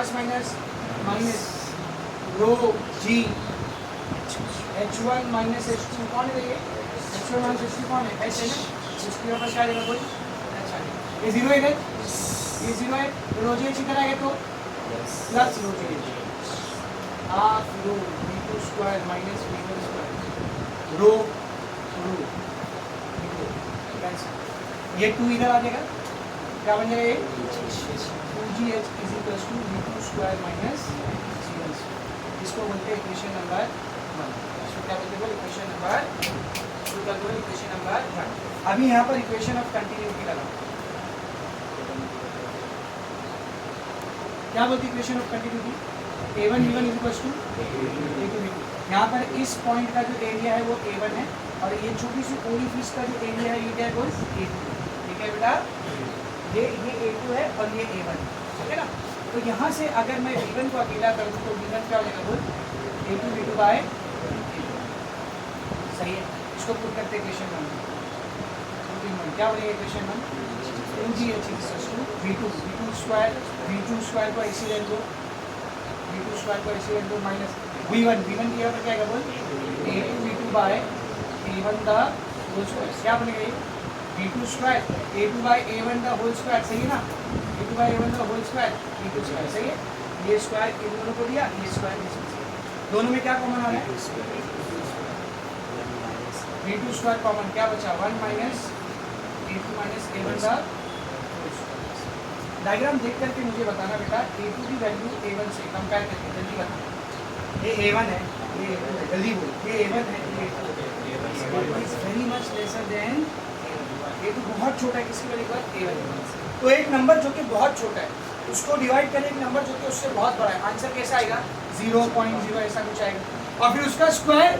Plus minus minus rho जी H1 minus H2 कौन है ये? H1 माइनस H2 कौन है? H है ना, इसके ऊपर क्या आएगा कोई? अच्छा ये जीरो है, ये जीरो है, तो रो जी एच इधर आएगा तो प्लस रो जी H half rho V2 square minus V1 square rho rho ये 2 इधर आ जाएगा, क्या बन जाएगा ये 2GH is equals to V2 square minus C1 square. इसको बोलते हैं इक्वेशन नंबर 1। इसको क्या बोलते हैं? Equation number 1। अभी यहाँ पर इक्वेशन ऑफ कंटिन्यूटी लगा, क्या बोलती है equation of continuity? A1 V1 is equals to A2 V2। यहाँ पर इस पॉइंट का जो एरिया है वो A1 है और ये छोटी सी ओरिफिस का जो एरिया है ये क्या है? A2। ठीक है बेटा, ये A2 है और ये A1, ठीक है ना। तो यहाँ से अगर मैं V1 को अकेला कर दूँ तो V1 क्या हो जाएगा? बोल A2 V2 बाय सही है। इसको पुट करते इक्वेशन 1, क्या बोलेगा equation 1? 2GH equals to V2 square को ऐसे रहने दो, V2 स्क्वायर को ऐसे रहने दो माइनस V1 की यहाँ पर क्या आएगा? बोल A2 V2 bye A1 the whole square. क्या बनेगा ये? V2 square A2 by A1 the whole square, सही है ना। A2 by A1 the whole square V2 square, सही है। ये स्क्वायर इन दोनों को दिया, ये स्क्वायर दोनों में क्या कॉमन आ रहा है? V2 स्क्वायर कॉमन, क्या बचा? 1 minus A2 minus A1 the diagram देख करके मुझे बताना बेटा, A2 की वैल्यू A1 से कंपेयर करके जल्दी बताना। ये A1 है, ये A2 है, जल्दी बोल। ये A1 है, ये A2 is very much lesser than A2। बहुत छोटा है, किसकी वैल्यू पर? A1। तो एक नंबर जो कि बहुत छोटा है उसको डिवाइड करें एक नंबर जो कि उससे बहुत बड़ा है, आंसर कैसा आएगा? 0.0 ऐसा कुछ आएगा और फिर उसका स्क्वायर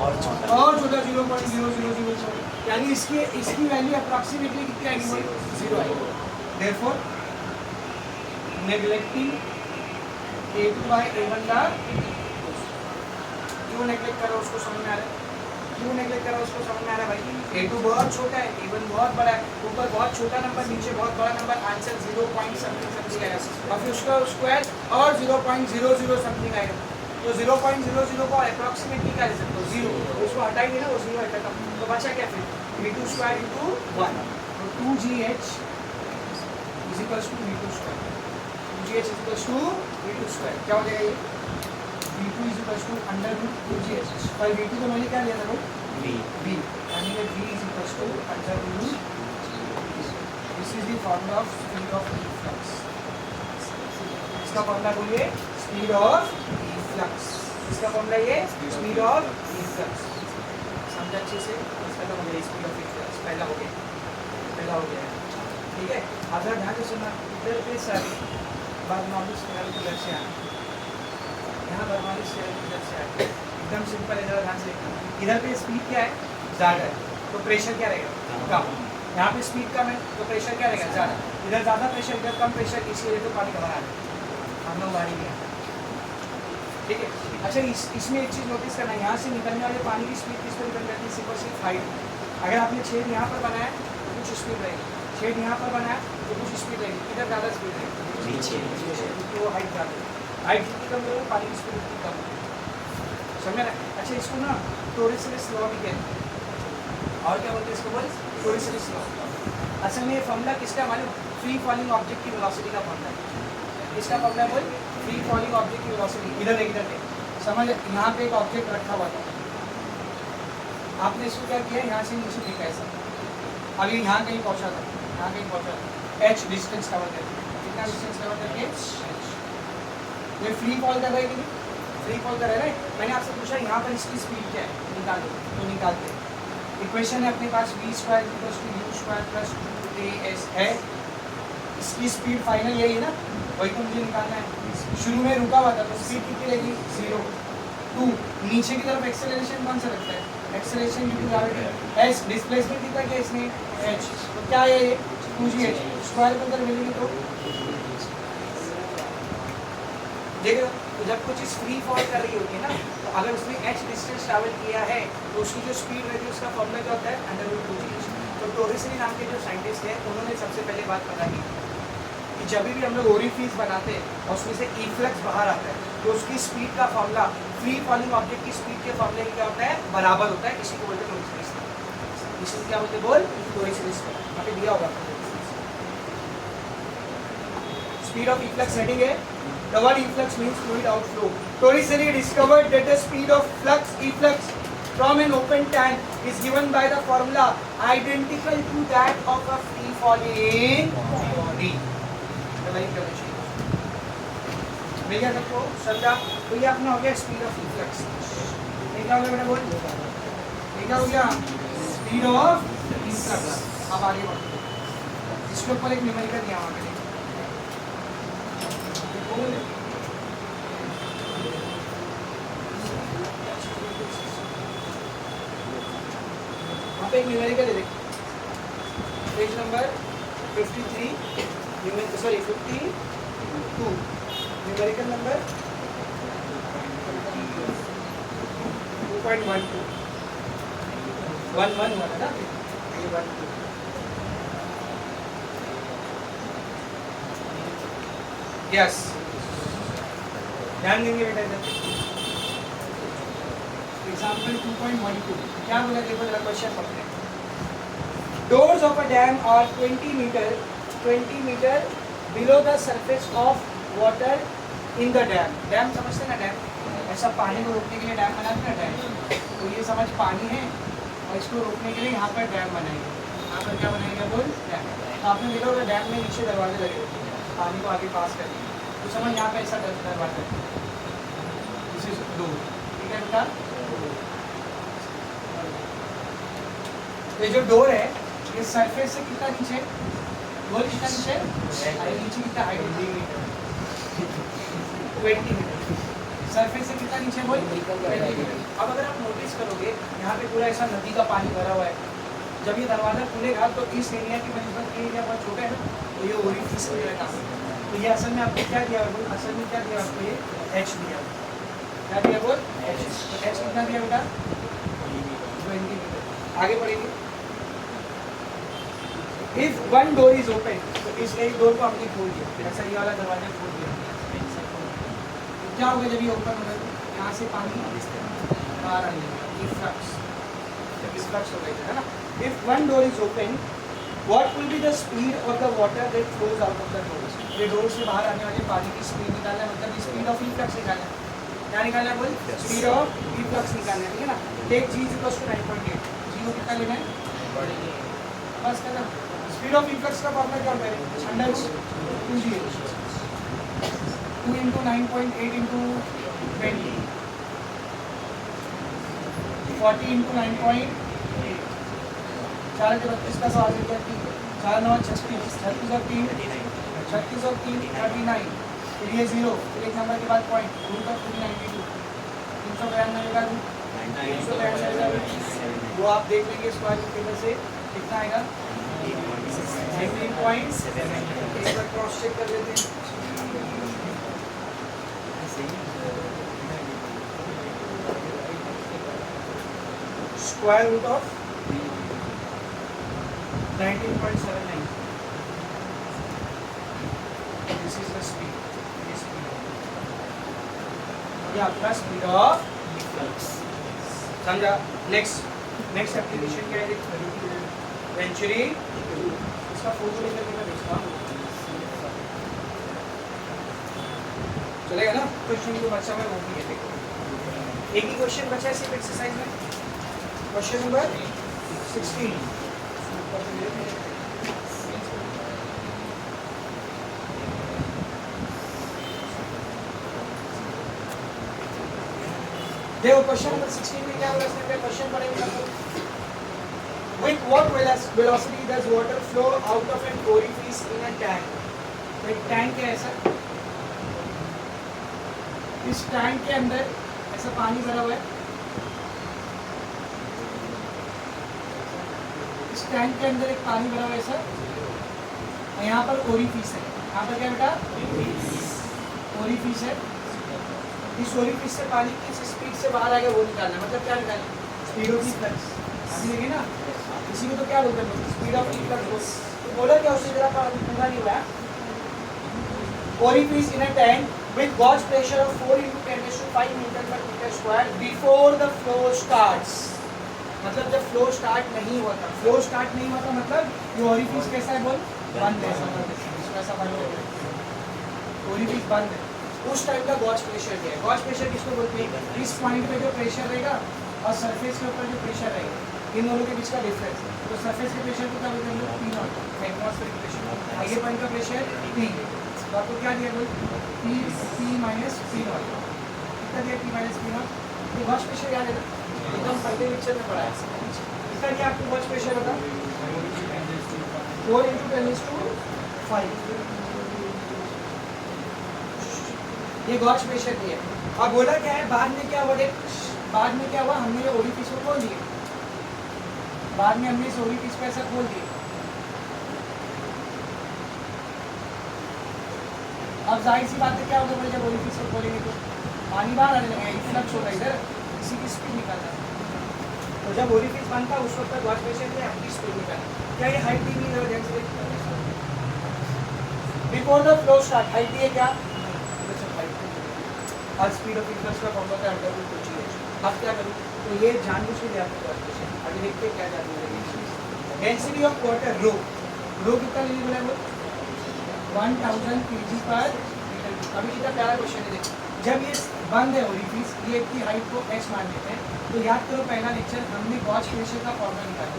और छोटा 0.0000, यानी इसकी वैल्यू अप्रॉक्सीमेटली कितनी आएगी? 0 आएगी। Therefore neglecting A2 by A1 का, क्यों नेग्लेक्ट करो उसको समझ में आ रहा है? क्यों नेग्लेक्ट करो उसको समझ में आ रहा है भाई? A2 बहुत छोटा है, A1 बहुत बड़ा है, ऊपर बहुत छोटा नंबर, नीचे बहुत बड़ा नंबर, आंसर 0 पॉइंट समथिंग आएगा और फिर उसका स्क्वायर और 0.00 समथिंग आएगा। तो 0.00 को अप्रॉक्सीमेटली क्या ले सकते हो? 0, उसको हटा ही देना, वो 0 हटा, तो बचा क्या फिर? V2 स्क्वायर इंटू 1, तो 2GH is equals to V2 square. 2GH is equals to V2 square, क्या हो जाएगा ये? V2 is equals to under root 2GH, पर V2 को मैंने क्या लिया था वो? V, यानी कि V is equals to under root. This is the formula of speed of efflux. इसका फॉर्मूला बोलिए, स्पीड ऑफ इफ्लक्स। इसका फॉर्मूला ये स्पीड ऑफ इफ्लक्स। समझा अच्छे से? इसका तो मुझे स्पीड ऑफ इफ्लक्स पहला हो गया, ठीक है। अब जरा ध्यान से सुनना, इधर पे सारे बर्नौली स्केल इधर से आना, यहाँ बर्नौली स्केल इधर से आना, एकदम सिंपल है, जरा ध्यान से देखना। इधर पे स्पीड क्या है? ज़्यादा है, तो प्रेशर क्या रहेगा? कम। यहाँ पे स्पीड कम है तो प्रेशर क्या रहेगा? ज़्यादा। इधर ज़्यादा प्रेशर, इधर कम प्रेशर, इसलिए तो पानी बाहर आ रहा है, हम लोग गाड़ी में, ठीक है। अच्छा, इसमें एक चीज़ नोटिस करना है, यहाँ से निकलने वाले पानी की स्पीड किस पर डिपेंड करती है? सिर्फ हाइट। अगर आपने छेद यहाँ पर बनाया तो कुछ स्पीड रहेगी, छेद यहाँ पर बनाया तो कुछ स्पीड रहेगी, इधर ज़्यादा स्पीड रहेगी नीचे, क्योंकि वो हाइट ज़्यादा है। हाइट जितनी कम रहेगी पानी की स्पीड उतनी कम है, समझ रहे? अच्छा, इसको ना टोरिसेलिस लॉ भी कहते हैं, और क्या बोलते हैं इसको? बोल टोरिसेलिस लॉ। असल में ये फॉर्मूला किसका मालूम? फ्री फॉलिंग ऑब्जेक्ट की वेलोसिटी का फॉर्मूला है। इसका फॉर्मूला बोल, फ्री फॉलिंग ऑब्जेक्ट की वेलोसिटी। इधर देख समझ, यहाँ पे एक ऑब्जेक्ट रखा हुआ था, आपने इसको क्या किया? यहाँ से नीचे फेंका ऐसा, अभी यहाँ कहीं पहुँचा था, यहाँ कहीं पहुँचा था, h डिस्टेंस कवर करके, कितना डिस्टेंस कवर करके? ये फ्री फॉल कर रहा है कि नहीं? फ्री फॉल कर रहा है। मैंने आपसे पूछा यहाँ पर इसकी स्पीड क्या है, निकालो, तो निकालते हैं। इक्वेशन है अपने पास v square equals to u square plus 2as है। इसकी स्पीड फाइनल यही है ना, वही तो मुझे निकालना है। शुरू में रुका हुआ था तो स्पीड कितनी रहेगी? 0, 2। नीचे की तरफ एक्सेलरेशन कौन सा लगता है? Acceleration due to gravity. h displacement कितना किया इसने? h, तो क्या है ये? 2gh। स्क्वायर के अंदर मिलेगी तो देखो, तो जब कुछ चीज़ फ्री फॉल कर रही होती है ना, तो अगर उसने h डिस्टेंस ट्रैवल किया है तो उसकी जो स्पीड रहती है उसका फॉर्मूला क्या होता है? Under root 2gh। तो टोरिसेली नाम के जो साइंटिस्ट हैं उन्होंने सबसे पहले बात पता की, कि जब भी हम लोग ओरिफिस बनाते हैं और उसमें से इफ्लक्स बाहर आता है तो उसकी स्पीड का फॉर्मूला फ्री फॉलिंग ऑब्जेक्ट की स्पीड के फॉर्मूले क्या होता है, बराबर होता है। इसी को बोलते हैं टोरिस रिस्क। इसी को क्या बोलते हैं, बोल टोरिस रिस्क। यहाँ पे दिया होगा स्पीड ऑफ इफ्लक्स हेडिंग है। The word efflux means fluid outflow. Torricelli discovered that the speed of efflux from an open tank is given by the formula identical to that of a free falling body. मिल गया सबको, समझा? तो ये अपना हो गया speed of efflux. ये क्या हो गया बेटा, बोल ये क्या हो गया, स्पीड ऑफ इफ्लक्स। अब आगे बढ़ते इसके ऊपर एक न्यूमेरिकल दिया हुआ है, वहाँ पे एक न्यूमेरिकल है, देखिए page number 53, sorry 52, numerical number 2.12, 1 हुआ था ना, ये 1 यस, ध्यान देंगे बेटा इधर। एग्जाम्पल 2.12 क्या बोला, देखो जरा क्वेश्चन पढ़ते हैं। Doors of a dam are 20 meter below the surface of water in the dam. Dam समझते ना, डैम ऐसा पानी को रोकने के लिए डैम बनाते ना डैम। तो ये समझ पानी है और इसको रोकने के लिए यहाँ पर डैम बनाएंगे। यहाँ पर क्या बनाएंगे, बोल डैम। तो आपने देखा होगा डैम में नीचे दरवाजे लगे होते हैं पानी को आगे पास करने, तो समझ यहाँ पे ऐसा दरवाजा है, दिस इज डोर, ठीक है बेटा। ये जो डोर है ये सरफेस से कितना नीचे, बोल कितना नीचे, नीचे कितना हाइट, 20 मीटर। सरफेस से कितना नीचे, बोल 20 मीटर। अब अगर आप नोटिस करोगे यहाँ पे पूरा ऐसा नदी का पानी भरा हुआ है, जब ये दरवाजा खुलेगा तो इस एरिया की बनस्पत एरिया बहुत छोटा है ना, तो ये ओरिफिस हो जाएगा। तो ये असल में आपको क्या दिया है, असल में क्या दिया आपको, ये एच दिया, क्या दिया बोल एच। तो एच कितना दिया बेटा, 20 मीटर। आगे बढ़ेंगे। If one door is open, तो इस एक डोर को हमने खोल दिया, ऐसा ये वाला दरवाजा खोल दिया, तो क्या होगा जब ये ओपन होगा, यहाँ से पानी बाहर आ जाएगा, इफ्लक्स हो गया है ना। If one door is open, what will be the speed of the water that flows out of the doors? ये डोर से बाहर आने वाले पानी की स्पीड निकालना है, मतलब स्पीड ऑफ इफ्लक्स निकालना है। क्या निकालना है बोल, स्पीड ऑफ इफ्लक्स निकालना है, ठीक है ना। Take g equals to 9.8, g को कितना लेना है, बस करना। स्पीड ऑफ इफ्लक्स का फॉर्मूला क्या होता है, under root 2g, 2 into 9.8 into 20, 40 into 9.8, 4 के 32 का सवाल है, 4 9 36, 36 और 3 36 और 3 39, फिर ये 0, फिर एक नंबर के बाद पॉइंट, रूट ऑफ 392, 392 का रूट 392, वो आप देख लेंगे स्क्वायर की वजह से कितना आएगा, 19.7। एक बार क्रॉस चेक कर लेते हैं। Square root of 19.79, this is the speed, this speed, ये आपका स्पीड ऑफ इफ्लक्स, समझा। नेक्स्ट एप्लीकेशन क्या है, वेंचुरी, इसका फोटो लेकर मैं भेजता हूँ, चलेगा ना। क्वेश्चन जो बच्चा में वो भी है, देखो एक ही क्वेश्चन बचा है सिर्फ एक्सरसाइज में, क्वेश्चन नंबर 16। देखो क्वेश्चन नंबर 16 में क्या बोला इसने, क्वेश्चन पढ़ेंगे। With what velocity does water flow out of an orifice in a tank? तो एक टैंक है ऐसा, इस टैंक के अंदर ऐसा पानी भरा हुआ है, इस टैंक के अंदर एक पानी भरा हुआ है ऐसा, और यहाँ पर ओरिफिस है, यहाँ पर क्या बेटा ओरिफिस है। इस ओरिफिस से पानी किस स्पीड से बाहर आएगा वो निकालना है, मतलब क्या निकालना, स्पीड ऑफ इफ्लक्स। अभी देखिए ना, इसी को तो क्या बोलते हैं, स्पीड ऑफ इफ्लक्स। तो बोला क्या उससे जरा पूरा नहीं हुआ, orifice in a tank with gauge pressure of 4 into 10⁵ Newton per meter square before the flow starts. मतलब जब फ्लो स्टार्ट नहीं होता, फ्लो स्टार्ट नहीं होता मतलब ये ओरिफिस कैसा है बोल, बंद है, ऐसा बंद है, ओरिफिस बंद है, उस टाइम का गॉज प्रेशर है। गॉज प्रेशर किसको बोलते हैं? इस पॉइंट पे जो प्रेशर रहेगा और सरफेस के ऊपर जो प्रेशर रहेगा, इन दोनों के बीच का डिफरेंस। तो सरफेस के प्रेशर को क्या बोलते हैं हम लोग? P not, atmospheric pressure. आगे पॉइंट का प्रेशर पी, तो आपको क्या दिया बोल? P minus p not. कितना दिया? P minus p not. ये गॉज प्रेशर याद है ना, एकदम पहले लेक्चर में पढ़ा है। इसका क्या आपको गॉज प्रेशर होगा? 4 into 10⁵। ये गॉज प्रेशर दिया। अब बोला क्या है, बाद में क्या हुआ? बाद में क्या हुआ, हमने ये ओरिफिस को खोल दिए, बाद में हमने इस ओरिफिस को ऐसा खोल दिया। अब जाहिर सी बात है क्या होगा, जब ओरिफिस को खोलेंगे तो पानी बाहर आने लगेगा, इन्फ्लक्स होगा, इधर इसी की स्पीड निकालना है। तो जब ओरिफिस बंद था उस वक्त गॉज प्रेशर क्या है? स्पीड निकालना। क्या ये हाइट दी नहीं है? Before the flow start height दी है क्या? हर स्पीड ऑफ इन्फ्लक्स का फॉर्मूला है अंडर रूट कुछ है। अब क्या करूँ? तो ये जानबूझ के दिया आपको गॉज प्रेशर। अभी देखते हैं क्या जानबूझ है। डेंसिटी ऑफ वाटर रो, रो कितना लेने बोला है वो? 1000 kg पर मीटर। अभी कितना प्यारा क्वेश्चन है, देखो। जब ये बंद है ओरिफिस, ये की हाइट को h मान लेते हैं, तो याद करो पहला लेक्चर हमने गॉज प्रेशर का फॉर्मूला निकाला।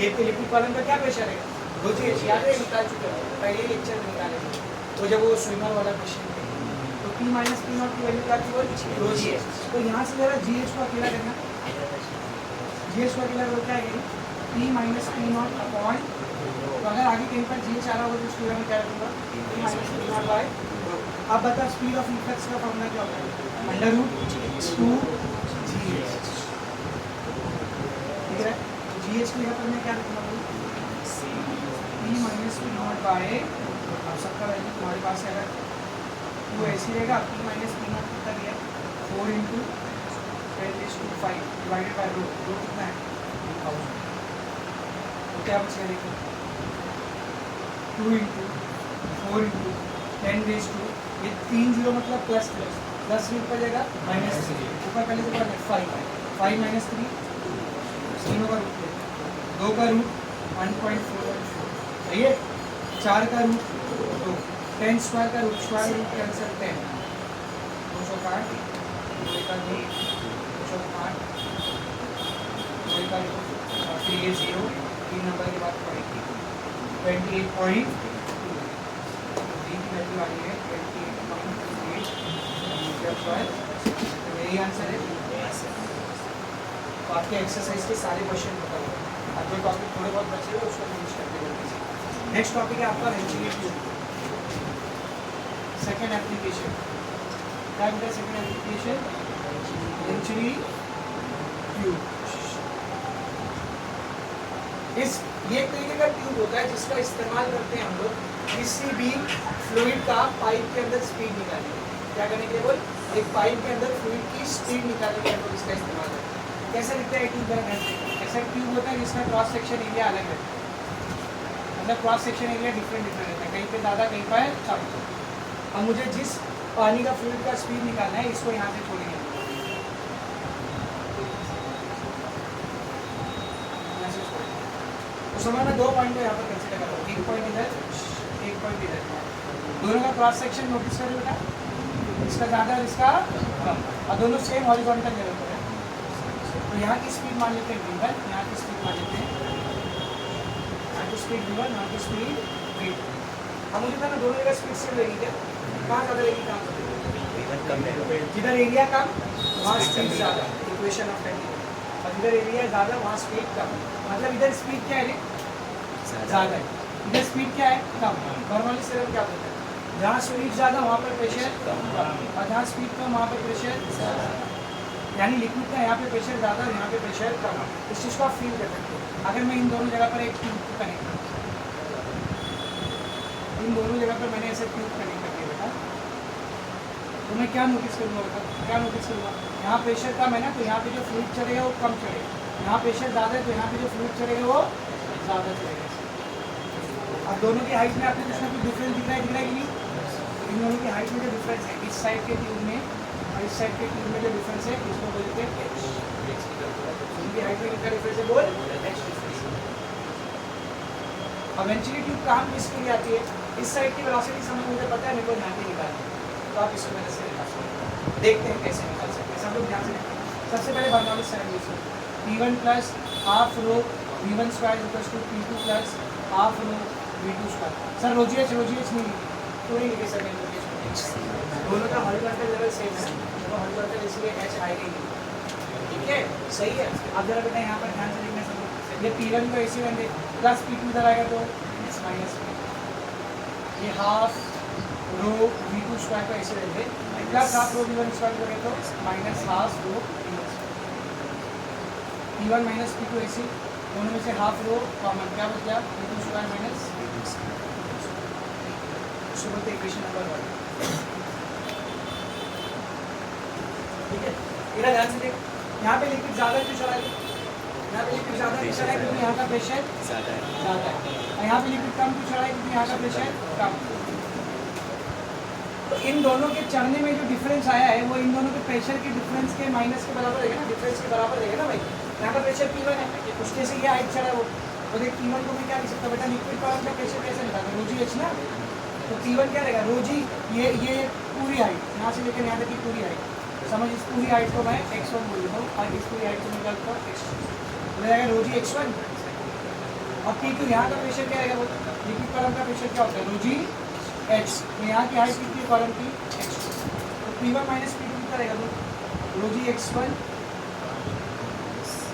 ये लिक्विड कॉलम का क्या प्रेशर है? ρgh, याद है? निकाल चुके हो पहले लेक्चर में निकाले थे। तो जब वो स्विमर वाला क्वेश्चन थे, तो p माइनस पी नॉट की वैल्यू क्या थी? वो ρgh। तो यहाँ से जरा gh को अकेला करना, gh को अकेला करो, क्या है? p minus p not upon, तो अगर आगे कहीं पर gh आ रहा होगा तो उसको मैं क्या रखूँगा? p minus p nought by. अब बता स्पीड ऑफ इन्फ्लक्स का फॉर्मूला क्या होता है? Under root 2gh। ठीक है, gh को यहाँ पर मैं क्या रखूँगा? p minus p nought by, अब सबका वैल्यू तुम्हारे पास है, अगर वो ऐसी रहेगा, p माइनस पी नॉट कितना दिया? 4 into 10⁵ डिवाइडेड बाय रो, रो कितना है? 1000। तो क्या बचेगा देखो, 2 into 4 into 10⁻², ये 3 0 मतलब प्लस रूट पर जाएगा -3, ऊपर पहले से पढ़ना 5 माइनस 3, तीनों का रूट ले, 2 का रूट 1.414, सही है, 4 का रूट 2, 10 स्क्वायर का रूट कैंसिल 10, 260, 2 का 2, 260, 2 का 3 ये 0, 3 नंबर की बात पड़ेगी 28.2, वैल्यू आ रही है 28.8, तो यही आंसर है। तो आपके एक्सरसाइज के सारे क्वेश्चन खत्म हो गए। अब जो टॉपिक थोड़े बहुत बचे हुए उसको फिनिश करते हैं। नेक्स्ट टॉपिक है आपका वेंचुरी ट्यूब, सेकेंड एप्लीकेशन। क्या है सेकेंड एप्लीकेशन? Venturi tube. इस ये एक तरीके का ट्यूब होता है जिसका इस्तेमाल करते हैं हम लोग किसी भी फ्लूइड का पाइप के अंदर स्पीड निकालने के लिए। क्या करने के लिए बोल? एक पाइप के अंदर फ्लूइड की स्पीड निकालने के लिए हम लोग इसका इस्तेमाल करते हैं। कैसे दिखता है ट्यूब? ऐसा ट्यूब होता है जिसका क्रॉस सेक्शन एरिया अलग रहता है, मतलब क्रॉस सेक्शन एरिया डिफरेंट रहता है, कहीं पे ज़्यादा कहीं पर कम। अब मुझे जिस पानी का फ्लूइड का स्पीड निकालना है, इसको यहाँ से छोड़ेंगे, उस समय मैं 2 पॉइंट को यहाँ पर कंसिडर करता हूँ, एक पॉइंट इधर, एक पॉइंट इधर, दोनों का क्रॉस सेक्शन नोटिस कर बेटा, इसका ज़्यादा और इसका कम, और दोनों सेम हॉरिजॉन्टल लेवल पर है। तो यहाँ की स्पीड मान लेते हैं v1, यहाँ की स्पीड मान लेते हैं, यहाँ की स्पीड v1, यहाँ की स्पीड v2। अब मुझे पता ना दोनों जगह स्पीड सेम रहेगी क्या? कहाँ ज़्यादा रहेगी, कहाँ कम? जिधर एरिया कम वहाँ स्पीड ज़्यादा, इक्वेशन ऑफ टेंशन। और इधर एरिया ज़्यादा वहाँ स्पीड कम, मतलब इधर स्पीड क्या है? ज़्यादा है, इधर स्पीड क्या है? कम। बर्नौलीज़ थ्योरम क्या बोलता है? जहाँ स्पीड ज़्यादा वहाँ पर प्रेशर कम, और जहाँ स्पीड कम वहाँ पर प्रेशर ज़्यादा, यानी लिक्विड का यहाँ पे प्रेशर ज़्यादा और यहाँ पे प्रेशर कम। इस चीज़ को आप फील कर सकते हो। अगर मैं इन दोनों जगह पर एक ट्यूब कनेक्ट करूँ, इन दोनों जगह पर मैंने ऐसे ट्यूब कनेक्ट कर दिया बेटा, तो मैं क्या नोटिस करूँगा बेटा? क्या नोटिस करूँगा? यहाँ प्रेशर कम है ना, तो यहाँ पे जो फ्लूइड चलेगा वो कम चलेगा, यहाँ प्रेशर ज़्यादा है तो यहाँ पे जो फ्लूइड चलेगा वो ज़्यादा चलेगा। अब दोनों की हाइट में आपको कुछ ना कुछ डिफरेंस दिख रहा है कि नहीं? इन दोनों की हाइट में जो डिफरेंस है इस साइड के ट्यूब में और इस साइड के ट्यूब में जो डिफरेंस है इसको बोलते हैं h। इनकी हाइट में कितना डिफरेंस है बोल? h difference. इवेंचुअली ट्यूब काम किसके लिए आती है? इस साइड की वेलोसिटी समय मुझे पता है, मेरे को यहाँ पे निकालना है, तो आप इसको मेरे से निकाल सकते हैं। देखते हैं कैसे निकाल सकते हैं, सब लोग ध्यान से निकालें। सबसे पहले बर्नौलीज थ्योरम यूज करें। P1 plus half rho V1 square equals to P2 plus half rho V2 square. Sir rho g h नहीं तो नहीं लिखे सर, दोनों का हॉरिजॉन्टल लेवल सेम है, दोनों हॉरिजॉन्टल इसलिए h आएगा ही। ठीक है, सही है। अब जरा बेटा यहाँ पर ध्यान से देखना सब, ये P1 को ऐसे बन दे प्लस P2 इधर आएगा तो माइनस, ये हाफ रो V2 स्क्वायर को ऐसे बन दे plus half rho V1 square करें तो minus half rho V1 P1 minus P2 ऐसे, दोनों में से हाफ रो कॉमन, क्या बच गया V2 स्क्वायर माइनस बोलते इक्वेशन नंबर 1। ठीक है, मेरा ध्यान से देख, यहाँ पे लिक्विड ज़्यादा क्यों चला है? यहाँ पे लिक्विड ज़्यादा क्यों चला है? क्योंकि यहाँ का प्रेशर ज़्यादा है। और यहाँ पे लिक्विड कम क्यों चला है? क्योंकि यहाँ का प्रेशर कम। तो इन दोनों के चढ़ने में जो डिफरेंस आया है वो इन दोनों के प्रेशर के डिफरेंस के माइनस के बराबर रहेगा ना, डिफरेंस के बराबर रहेगा ना भाई। यहाँ का प्रेशर P1 है, उसके से ये हाइट चढ़ा है वो, तो देख P1 को मैं क्या लिख सकता बेटा, लिक्विड कॉलम का प्रेशर कैसे निकालना, रो जी एच ना, तो P1 क्या रहेगा, रो जी ये पूरी हाइट यहाँ से लेकर यहाँ तक की पूरी हाइट, समझ, इस पूरी हाइट को मैं x1 बोल देता हूँ और इस पूरी हाइट को निकालता हूँ x2, तो रहेगा रो जी x1 और P2 यहाँ का प्रेशर क्या रहेगा, वो लिक्विड कॉलम का प्रेशर क्या होता है, रो जी h, तो यहाँ की हाइट कितनी है कॉलम की x2, तो P1 माइनस P2 कितना रहेगा, रो जी x1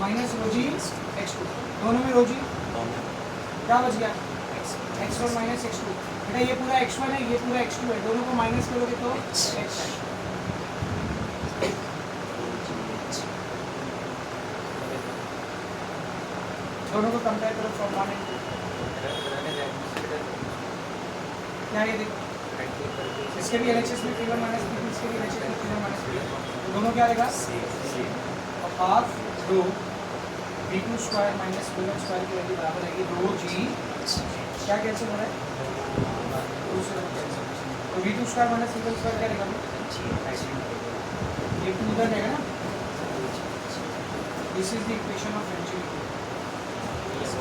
माइनस रो जी x2, दोनों में रो जी क्या बच गया x1 माइनस x2, बेटा ये पूरा x1 है ये पूरा x2 है, दोनों को माइनस करोगे तो x है। दोनों को कंपेयर करो फ्रॉम 1 and 2, क्या ये देखो इसके भी LHS में P1 माइनस P2, इसके भी LHS में P1 माइनस P2, दोनों क्या रहेगा और half rho V2 square minus V1 square की वैल्यू बराबर रहेगी रो जी, क्या कैंसिल हो रहा है, तो V2 square minus V1 square क्या रहेगा, ये 2 उधर रहेगा ना, this is the equation of एंचुरिटी, इस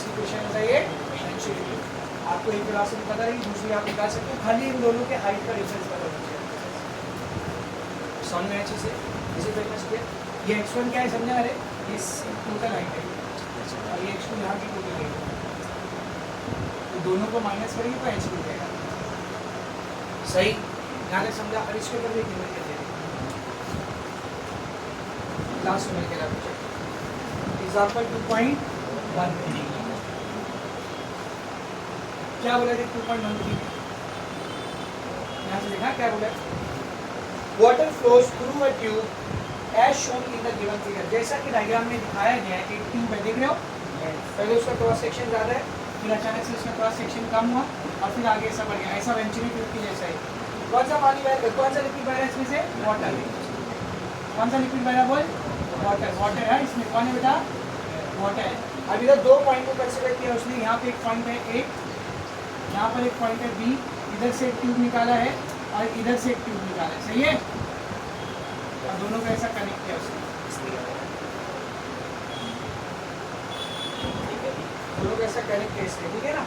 इक्वेशन का ये एंचुरिटी आपको एक वेलोसिटी पता रहेगी, दूसरी आप निकाल सकते हो, खाली इन दोनों के हाइट का डिफरेंस पता होना चाहिए। समझ में अच्छे से इसे फेमस किया, ये x1 क्या है समझा रहे, इस टोटल हाइट है और ये x2 यहाँ की टोटल हाइट है, तो दोनों को माइनस करेंगे तो h मिल जाएगा, सही ध्यान से समझा। और इसके ऊपर भी गिवन कर देंगे लास्ट में मिलकर आप एग्जांपल 2.13 क्या बोला थे, 2.13 यहाँ से देखा क्या बोला, water flows through a tube as shown in the given figure, जैसा कि डायग्राम में दिखाया गया है, एक ट्यूब है, देख रहे हो, पहले उसका क्रॉस सेक्शन ज़्यादा है, फिर अचानक से उसका क्रॉस सेक्शन कम हुआ और फिर आगे ऐसा बढ़ गया, ऐसा वेंचुरी ट्यूब की जैसा है। कौन सा पानी बह रहा है, कौन सा लिक्विड बह रहा है इसमें से, वाटर, कौन सा लिक्विड बह रहा है बोल, वाटर, वाटर है इसमें, कौन है बेटा, वाटर है। अब इधर 2 पॉइंट को कंसीडर किया उसने, यहाँ पे एक पॉइंट है A, यहाँ पर एक पॉइंट है B, इधर से एक ट्यूब निकाला है और इधर से एक ट्यूब निकाला है, सही है, और दोनों को ऐसा कनेक्ट किया उसने, दोनों को ऐसा कनेक्ट किया इसलिए, ठीक है ना।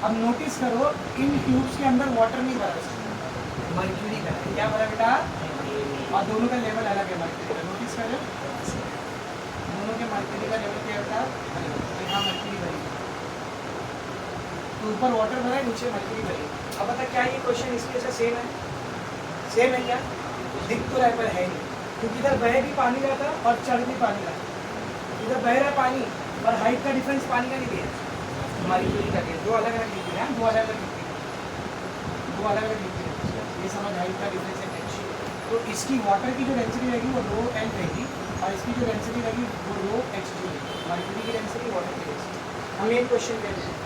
अब नोटिस करो इन ट्यूब्स के अंदर वाटर नहीं भरा, मर्क्यूरी का है, क्या भरा बेटा, और दोनों का लेवल अलग है मर्क्यूरी का, नोटिस करो दोनों के मर्क्यूरी का लेवल क्या होता है, यहाँ मर्क्यूरी भरी, तो ऊपर वाटर भरा है नीचे मर्क्यूरी भरी। अब बता क्या ये क्वेश्चन इसके जैसा सेम है, सेम है क्या, दिख तो रहा पर है नहीं, क्योंकि इधर बह भी पानी रहा था और चढ़ भी पानी रहा, इधर बह रहा पानी और हाइट का डिफरेंस पानी का नहीं दिया, मर्क्यूरी का दिया, दो अलग अलग लिक्विड है, दो अलग अलग लिक्विड, ये समझ, हाइट का डिफरेंस है h, तो इसकी वाटर की जो डेंसिटी रहेगी वो रो L रहेगी और इसकी जो डेंसिटी रहेगी वो रो H रहेगी, मर्क्यूरी की डेंसिटी, वाटर की डेंसिटी। हम एक क्वेश्चन कहते हैं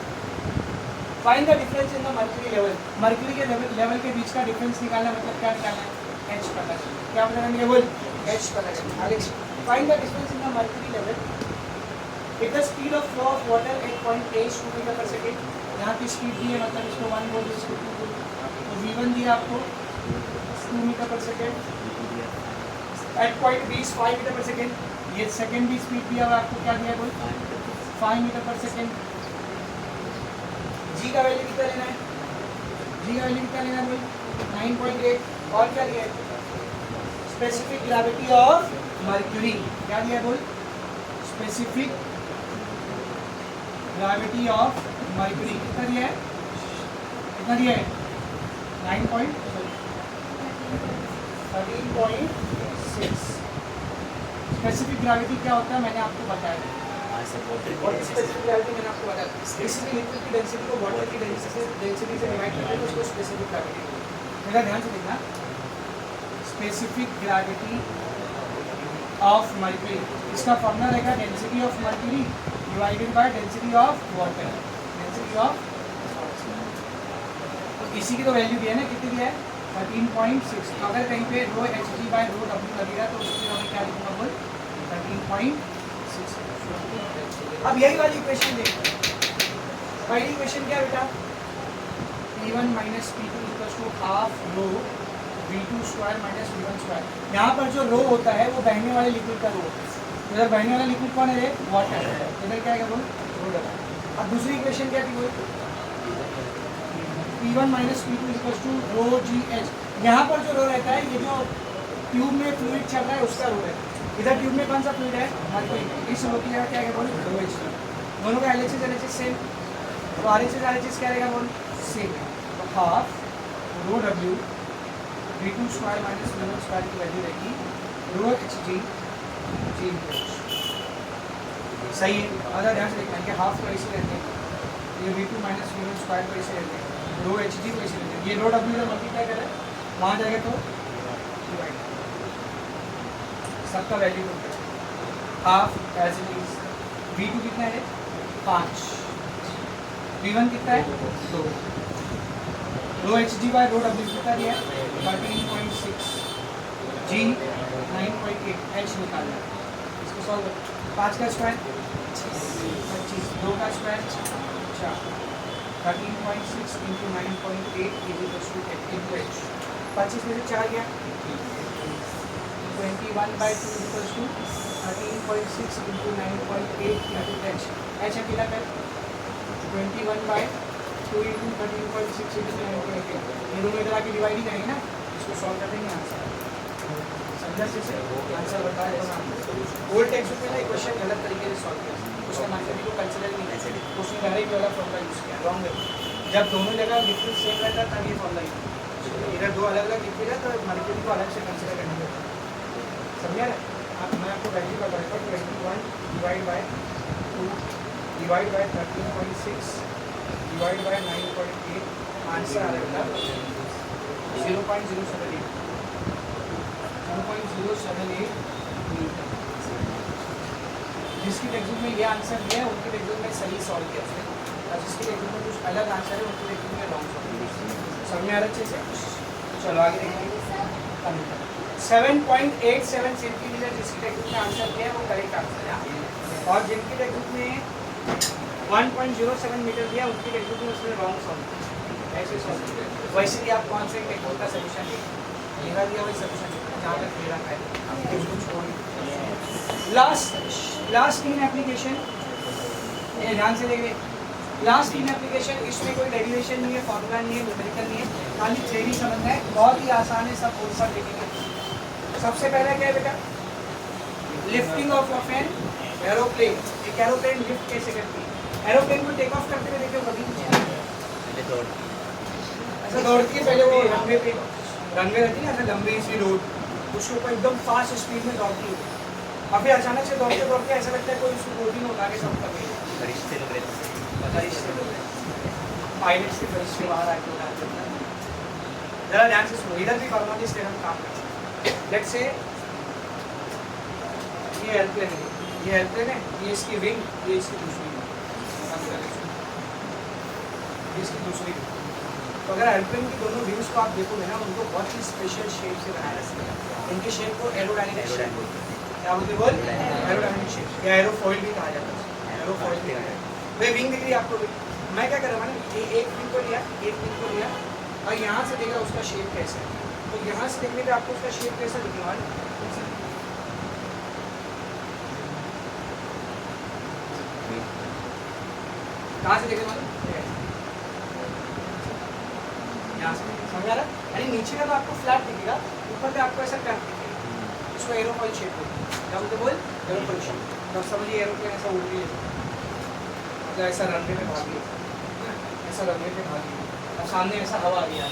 find the difference in the mercury level, mercury के लेवल के बीच का डिफरेंस निकालना मतलब क्या निकालना है, h पता करना, क्या पता करना लेवल, h पता करना। आगे find the difference in the mercury level if the speed of flow of water at point A is 2 metre per second, यहाँ की स्पीड दी है, मतलब इसको 1 बोल, इसको 2 बोल, तो v1 दिया आपको 2 metre per second, at point B 5 metre per second. ये सेकेंड भी स्पीड दिया हुआ आपको, क्या दिया है बोल, 5 मीटर पर सेकेंड। जी का वैल्यू कितना लेना है, जी का वैल्यू कितना लेना है बोल, 9.8। और क्या दिया है, स्पेसिफिक ग्रेविटी ऑफ मर्क्यूरी, क्या दिया है बोल, स्पेसिफिक ग्रेविटी ऑफ मर्क्यूरी कितना दिया है, कितना दिया है, 13.6। स्पेसिफिक ग्रेविटी क्या होता है मैंने आपको बताया, और स्पेसिफिक ग्रेविटी मैंने आपको बताया, इसलिए लिक्विड की डेंसिटी को वाटर की डेंसिटी से डिवाइड करते हैं तो उसको स्पेसिफिक ग्रेविटी बोलते हैं। मेरा ध्यान से देखना, स्पेसिफिक ग्रेविटी ऑफ मर्क्यूरी, इसका फॉर्मूला रहेगा density of mercury divided by density of water, density of, तो इसी की तो वैल्यू दिया है ना, कितनी दिया है, 13.6। तो अगर कहीं पे रो एच जी बाय रो डब्ल्यू लगेगा तो उसकी जगह क्या लिखूंगा बोल, 13.6। अब यही वाली इक्वेशन देखो, पहली इक्वेशन क्या बेटा, P1 minus P2 equals to half rho V2 square minus V1 square. यहाँ पर जो रो होता है वो बहने वाले लिक्विड का रो होता है, इधर बहने वाला लिक्विड कौन है, वाटर, इधर क्या है बोल, रो डबल। अब दूसरी इक्वेशन क्या थी बोल, P1 minus P2 equals to rho ji h. यहाँ पर जो रो रहता है, ये जो ट्यूब में फ्लूइड चल रहा है उसका रो है, इधर ट्यूब में कौन सा फ्लूइड है, मर्क्यूरी, इस रो की जगह क्या है बोल, रो एच। दोनों का एलएचएस एलएचएस सेम, तो आरएचएस आरएचएस क्या रहेगा बोल, सेम। तो half rho W V2 square minus V1 square की वैल्यू रहेगी रो एच जी जी। सही है, अगर ध्यान से देखना है कि हाफ को ऐसे रहते हैं, ये V2 माइनस V1 स्क्वायर को ऐसे रहते हैं, रो एच जी को ऐसे रहते हैं, ये रो डब्ल्यू का मल्टीप्लाई करें वहाँ जाएगा तो डिवाइड, सबका वैल्यू को half as it is. V2 कितना है 5, V1 कितना है 2, रो एच जी बाय रो डब्ल्यू कितना दिया है 13.6, जी 9.8, एच निकालना है, इसको सॉल्व करो। 5 का स्क्वायर 25, 2 का square 4, 13.6 into 9.8 equals to 8 into h. 25 में से 4 गया 21/2 equals to 13.6 into 9.8 into h. H अकेला कर 21/2 इंटू 13.6 इंटू 9.8, ये दोनों इधर आके डिवाइड ही करेंगे ना, इसको सॉल्व कर देंगे आंसर। समझा से आंसर बताए तो ओल्ड टेक्स्ट बुक में ना क्वेश्चन गलत तरीके से सॉल्व किया, उसका मतलब को कंसीडर नहीं किया, उसने डायरेक्ट वाला फॉर्मूला यूज़ किया, रॉन्ग है। जब दोनों जगह लिक्विड सेम रहता है तब ये फॉर्मूला यूज, इधर दो अलग अलग लिक्विड है तो मॉलिक्यूल को अलग से कंसीडर करना पड़ता है, समझा ना। आप मैं आपको वैल्यू का बताता हूँ, 21 divide by 2 divide by 13.6 divide by 9.8, answer आ रहा है 0.078 मीटर। जिसकी टेक्स्ट में ये आंसर दिया है उनकी टेक्स्ट में सही सॉल्व किया उसने, और जिसकी टेक्स्ट में कुछ अलग आंसर है उनकी टेक्स्ट में रॉन्ग सॉल्व किया। समझ में आ रहा अच्छे से, चलो आगे देखेंगे। 7.87 सेंटीमीटर जिसकी टेक्स्ट में आंसर दिया है वो करेक्ट आंसर है, और जिनकी टेक्स्ट में 1.07 मीटर दिया उनकी टेक्स्ट में उसने रॉन्ग सॉल्व किया, ऐसे सॉल्व किया। वैसे भी आप कौन से टेक्स्ट का सोल्यूशन लिखा दिया वही सोल्यूशन लिखा जहाँ तक मेरा है, कुछ छोड़। लास्ट 3 एप्लीकेशन ध्यान से देखिए, लास्ट 3 एप्लीकेशन, इसमें कोई डेरिवेशन नहीं है, फॉर्मूला नहीं है, न्यूमेरिकल नहीं है, खाली थ्योरी समझना है, बहुत ही आसान है, सब कोर्स देखेंगे। सबसे पहला क्या है बेटा, लिफ्टिंग ऑफ एन एरोप्लेन। एक एरोप्लेन लिफ्ट कैसे करती है, एरोप्लेन को टेक ऑफ करते हुए देखो कभी ऐसा दौड़ती है, पहले वो रनवे पे रनवे रहती है ना, ऐसा लंबी सी रोड, उसके ऊपर एकदम फास्ट स्पीड में दौड़ती है, और फिर अचानक से दौड़ते दौड़ते ऐसा लगता है कोई उसको गोदी में उठा के सब कर गई, पायलट से फरिश्ते बाहर आके उठा देता है। जरा ध्यान से सुनो, इधर भी बर्नौली स्टेडियम काम करते हैं। लेट्स से ये एयरप्लेन है, ये इसकी विंग, ये इसकी दूसरी विंग, इसकी दूसरी विंग। तो अगर एयरप्लेन की दोनों विंग्स को आप देखोगे ना, उनको बहुत ही स्पेशल शेप से बनाया है, इनके शेप को एरोडायनेमिक शेप बोलते हैं। क्या बोलते बोल, एरोडायनेमिक शेप या एरोफॉइल भी कहा जाता है, एरोफॉइल भी कहा जाता है। वे विंग दिख रही है आपको, मैं क्या कर रहा हूँ, एक पिन को लिया, एक पिन को लिया और यहाँ से देख रहा उसका शेप कैसा है। तो यहाँ से देखने पे आपको उसका शेप कैसा दिखने वाला है, कहाँ से देखने वाला, यहाँ से समझा रहा। यानी नीचे का तो आपको फ्लैट दिखेगा, ऊपर पे आपको ऐसा कर्व दिखेगा, इसको एरोफॉइल शेप बोलते हैं। क्या बोलते बोल, एरोफॉइल शेप। तो समझिए एरोप्लेन ऐसा उड़ रही है, मतलब ऐसा रनवे पे भागी है, ऐसा रनवे पे भागी है, और सामने ऐसा हवा आ गया,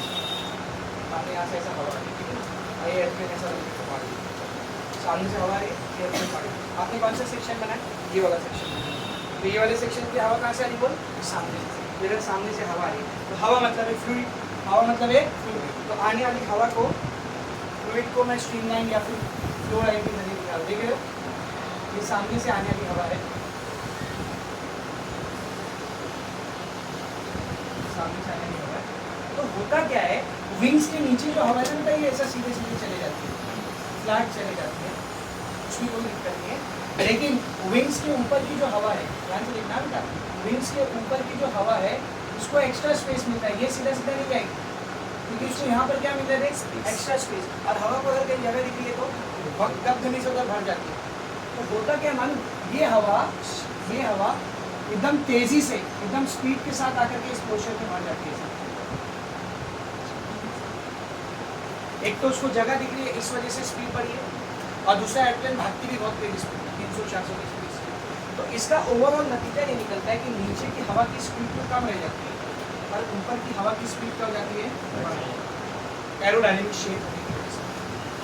सामने यहाँ से ऐसा हवा आ गई, ठीक है ना। ये एरोप्लेन ऐसा रनवे पे भाग गई, सामने से हवा आ रही है, एरोप्लेन भाग गई। आपने कौन सा सेक्शन बनाया, ये वाला सेक्शन। तो ये वाले सेक्शन की हवा कहाँ से आ रही बोल, सामने से। इधर सामने से हवा आ रही है, तो हवा मतलब है फ्लूइड, हवा मतलब है फ्लूइड। तो आने वाली हवा को, फ्लूइड को मैं स्ट्रीमलाइन या फिर फ्लो लाइन की नजर निकाल, देख रहे हो ये सामने से आने वाली हवा है, सामने से आने वाली हवा है। तो होता क्या है, विंग्स के नीचे जो हवा है ना, ये ऐसा सीधे सीधे चले जाती है, फ्लैट चले जाती है, उसमें कोई दिक्कत नहीं है। लेकिन विंग्स के ऊपर की जो हवा है, ध्यान से देखना बेटा, विंग्स के ऊपर की जो हवा है उसको एक्स्ट्रा स्पेस मिलता है, ये सीधा सीधा नहीं जाएगी, क्योंकि उसको यहाँ पर क्या मिल रहा है, एक्स्ट्रा स्पेस। और हवा को अगर कहीं जगह दिख रही है तो गपगनी से उधर भर जाती है। तो होता क्या मालूम, ये हवा एकदम तेजी से, एकदम स्पीड के साथ आकर के इस पोर्शन में भर जाती है। एक तो उसको जगह दिख रही है, इस वजह से स्पीड बढ़ी है, और दूसरा एयरप्लेन भागती भी बहुत तेज स्पीड, 300-400 की स्पीड से। तो इसका ओवरऑल नतीजा ये निकलता है कि नीचे की हवा की स्पीड तो कम रह जाती है और ऊपर की हवा की स्पीड क्या हो जाती है, एरोडायनेमिक शेप होने की वजह से।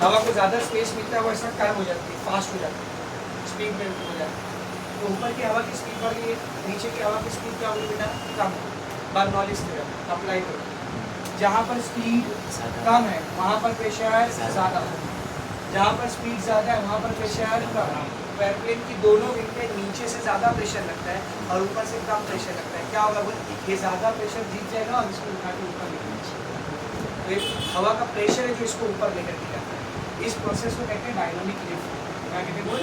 हवा को ज़्यादा स्पेस मिलता है, वो ऐसा कर्व हो जाती है, फास्ट हो जाती है, स्पीड में हो जाती है। तो ऊपर की हवा की स्पीड बढ़ गई है, नीचे की हवा की स्पीड क्या होगी बेटा, कम। बर्नौलीज थ्योरम अप्लाई करो, जहाँ पर स्पीड कम है वहाँ पर प्रेशर ज़्यादा है, जहाँ पर स्पीड ज़्यादा है वहाँ पर प्रेशर कम है। तो एयरप्लेन की दोनों विंग पे नीचे से ज़्यादा प्रेशर लगता है और ऊपर से कम प्रेशर लगता है। क्या होगा बोल, ये ज़्यादा प्रेशर जीत जाएगा और इसको उठा के ऊपर लेकर जाएगा। तो ये हवा का प्रेशर है जो इसको ऊपर लेकर के जाता है। इस प्रोसेस को कहते हैं डायनामिक लिफ्ट। क्या कहते हैं बोल,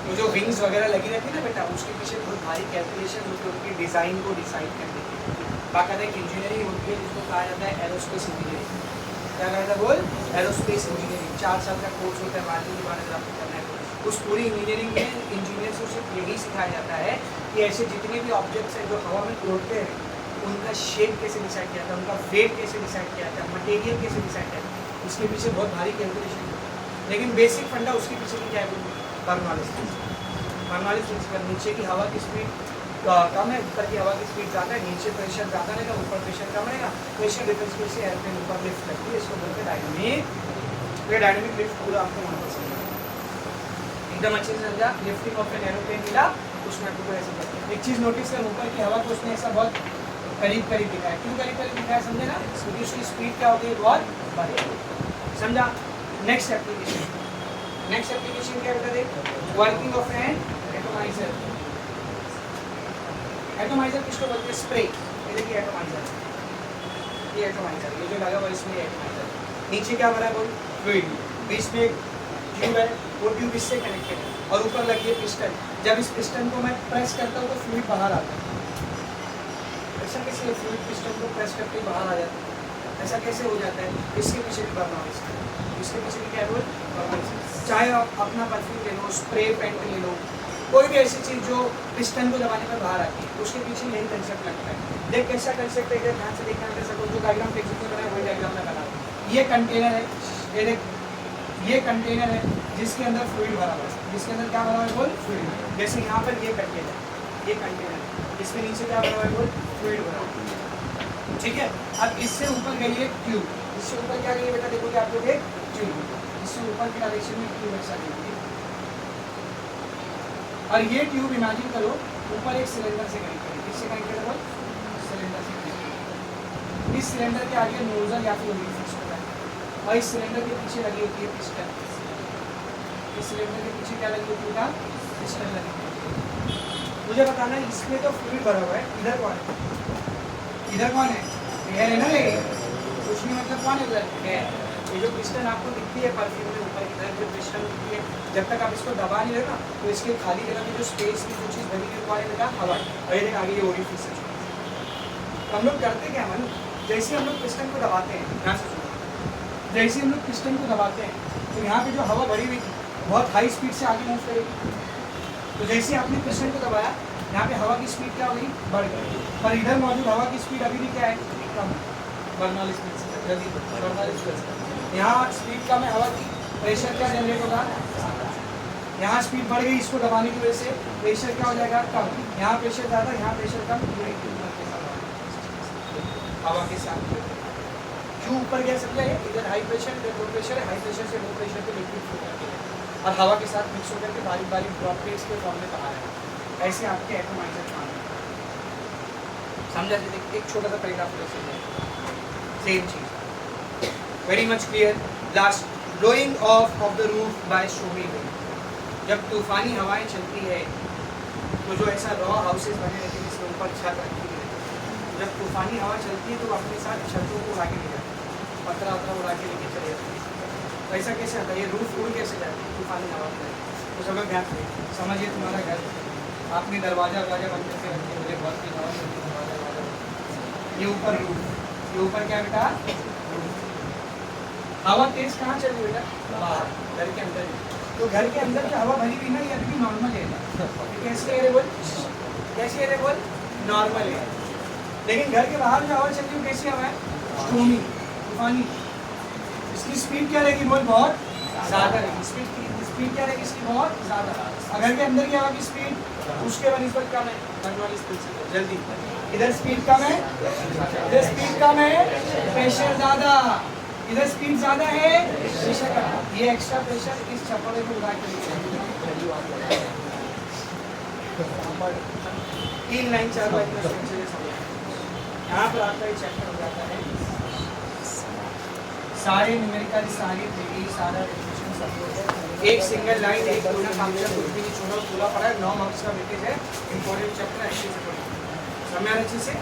तो जो विंग्स वगैरह लगी रहती है ना बेटा, उसके पीछे बहुत भारी कैलकुलेशन होती है उनकी डिज़ाइन को डिसाइड करने की। बाकायदा एक इंजीनियरिंग होती है जिसको कहा जाता है एरोस्पेस इंजीनियरिंग। क्या कहा जाता है बोल, एरोस्पेस इंजीनियरिंग। 4 साल का कोर्स होता है, मार्केटिंग के बारे में आपको करना है। उस पूरी इंजीनियरिंग में इंजीनियर्स को सिर्फ यही सिखाया जाता है कि ऐसे जितने भी ऑब्जेक्ट्स हैं जो हवा में उड़ते हैं, उनका शेप कैसे डिसाइड किया जाता है, उनका वेट कैसे डिसाइड किया जाता है, मटेरियल कैसे डिसाइड किया जाता है। उसके पीछे बहुत भारी कैलकुलेशन होता है, लेकिन बेसिक फंडा उसके पीछे भी क्या है, बर्नौलीज प्रिंसिपल। नीचे की हवा की स्पीड कम है, ऊपर की हवा की स्पीड ज़्यादा है, नीचे प्रेशर ज़्यादा रहेगा, ऊपर प्रेशर कम रहेगा। प्रेशर डिफरेंस से एयरप्लेन ऊपर लिफ्ट करती है, इसको बोलते हैं डायनामिक। ये डायनामिक लिफ्ट पूरा आपको वहाँ पर समझा, एकदम अच्छे से समझा। लिफ्टिंग ऑफ एन एरोप्लेन मिला, उसमें आपको ऐसे करते हैं। एक चीज़ नोटिस कर, ऊपर की हवा को उसने ऐसा बहुत करीब करीब दिखाया। क्यों करीब करीब दिखाया, समझे ना, क्योंकि उसकी स्पीड क्या होती है, बहुत बढ़ेगी। समझा। नेक्स्ट एप्लीकेशन क्या बता दे, working of an atomizer. Atomizer किसको बोलते हैं, स्प्रे। ये देखिए एटोमाइजर, ये एटोमाइजर, ये जो लगा हुआ इसमें एटोमाइजर। नीचे क्या बना है बोल, फ्लूइड, बीच में ट्यूब है, वो ट्यूब इससे कनेक्टेड है, और ऊपर लगी है पिस्टन। जब इस पिस्टन को मैं प्रेस करता हूँ तो फ्लूइड बाहर आता है। ऐसा कैसे, फ्लूइड पिस्टन को प्रेस करके बाहर आ जाता है, ऐसा कैसे हो जाता है, इसके पीछे भी बर्नौलीज, इसके पीछे भी क्या बोल, बर्नौलीज। चाहे आप अपना परफ्यूम ले लो, स्प्रे पेंट ले लो, कोई भी ऐसी चीज़ जो पिस्टन को दबाने पर बाहर आती है, उसके पीछे यही कंसेप्ट लगता है। देख कैसा कंसेप्ट है, इधर ध्यान से देखना, कर सको जो डायग्राम टेक्स्ट में बनाया वही डायग्राम में बना। ये कंटेनर है, ये देख, ये कंटेनर है जिसके अंदर फ्लूइड भरा हुआ है। जिसके अंदर क्या भरा हुआ है बोल, फ्लूइड। जैसे यहाँ पर ये कंटेनर, ये कंटेनर, इसके नीचे क्या भरा हुआ है बोल, फ्लूइड भरा हुआ है, ठीक है। अब इससे ऊपर गई है ट्यूब, इससे ऊपर क्या गई है बेटा, देखोगे आप लोग एक ट्यूब, इससे ऊपर के डायरेक्शन में ट्यूब ऐसा गई है, और ये ट्यूब इमेजिन करो ऊपर एक सिलेंडर से कनेक्ट करें। किससे कनेक्ट करें, सिलेंडर से कनेक्ट। इस सिलेंडर के आगे नोजल या फिर ओरिजिन फिक्स होता है, और इस सिलेंडर के पीछे लगी होती है पिस्टन। इस सिलेंडर के पीछे क्या लगी होती है, पिस्टन लगी होती है। मुझे बताना, इसमें तो फ्लूइड भरा हुआ है, इधर कौन है, इधर कौन है, एयर है ना, लेके कुछ नहीं, मतलब कौन है इधर, एयर। ये जो पिस्टन आपको दिखती है परफ्यूम में ऊपर की तरफ जो पिस्टन दिखती है, जब तक आप इसको दबा नहीं रहे ना तो इसके खाली जगह में जो स्पेस की जो चीज़ बनी हुई वाले लगा हवा, और ये आगे ये ओरिफिस है। तो हम लोग करते क्या मनु, जैसे हम लोग पिस्टन को दबाते हैं, ध्यान से सुनो, जैसे हम लोग पिस्टन को दबाते हैं तो यहाँ पे जो हवा भरी हुई थी बहुत हाई स्पीड से आगे मूव करेगी। तो जैसे आपने पिस्टन को दबाया यहाँ पे हवा की स्पीड क्या हो गई, बढ़ गई, पर इधर मौजूद हवा की स्पीड अभी भी क्या है, कम, बर्नौली स्पीड से जल्दी बर्नौली स्पीड से। यहाँ स्पीड कम है हवा की, प्रेशर क्या जनरेट होगा, यहाँ स्पीड बढ़ गई इसको दबाने की वजह से, प्रेशर क्या हो जाएगा, कम, यहाँ प्रेशर ज़्यादा, यहाँ प्रेशर कम, हवा के साथ क्यों ऊपर गया सप्लाई है, इधर हाई प्रेशर इधर लो प्रेशर है, हाई प्रेशर से लो प्रेशर पे लिक्विड फ्लो करती है और हवा के साथ मिक्स होकर के बारीक बारीक ड्रॉपलेट्स के फॉर्म में बाहर है। ऐसे आपके एटोमाइजर काम है, समझा दीजिए। एक छोटा सा पैराग्राफ सेम चीज, very much clear. Last, blowing off the roof by stormy wind. जब तूफानी हवाएं चलती है तो जो ऐसा रॉ हाउसेस बने रहते हैं जिसके ऊपर छत रखी हुई रहती है, जब तूफानी हवा चलती है तो वो अपने साथ छतों को उड़ा के ले जाती है, पतरा वतरा उड़ा के लेके चले जाते हैं। तो ऐसा कैसे आता है, ये रूफ उड़ कैसे जाती है तूफानी हवा में, तो सब लोग ध्यान से समझिए। तुम्हारा घर, आपने दरवाजा वरवाजा बंद करके रखे, मुझे बहुत की हवा चलती है, दरवाजा वरवाजा, ये ऊपर रूफ, ये ऊपर क्या बेटा, हवा तेज कहाँ चल रही बेटा, बाहर, घर के अंदर। तो घर के अंदर जो हवा भरी हुई ना ये अभी नॉर्मल है, कैसे है बोल, कैसी है बोल, नॉर्मल है। लेकिन घर के बाहर जो हवा चल रही है कैसी हवा है, स्टॉर्मी, तूफानी। इसकी स्पीड क्या रहेगी बोल, बहुत ज़्यादा रहेगी, स्पीड क्या रहेगी इसकी, बहुत ज़्यादा। अगर के अंदर की हवा की स्पीड उसके बनिस्बत कम है, बन वाली स्पीड से जल्दी, इधर स्पीड कम है, इधर स्पीड कम है, प्रेशर ज़्यादा, इधर स्पीड ज़्यादा है, प्रेशर कम। ये एक्स्ट्रा प्रेशर इस छपड़े को उड़ा के लेके 3 लाइन 4 लाइन में यहाँ पर आपका ये चैप्टर हो जाता है। सारे न्यूमेरिकल, सारी थ्योरी, सारा डेफिनेशन सब कुछ एक सिंगल लाइन, एक पूरा फंक्शन कुछ भी नहीं छोड़ा, पूरा पड़ा है। 9 मार्क्स का वेटेज है, इंपॉर्टेंट चैप्टर अच्छे से पढ़िए, समझ अच्छे से।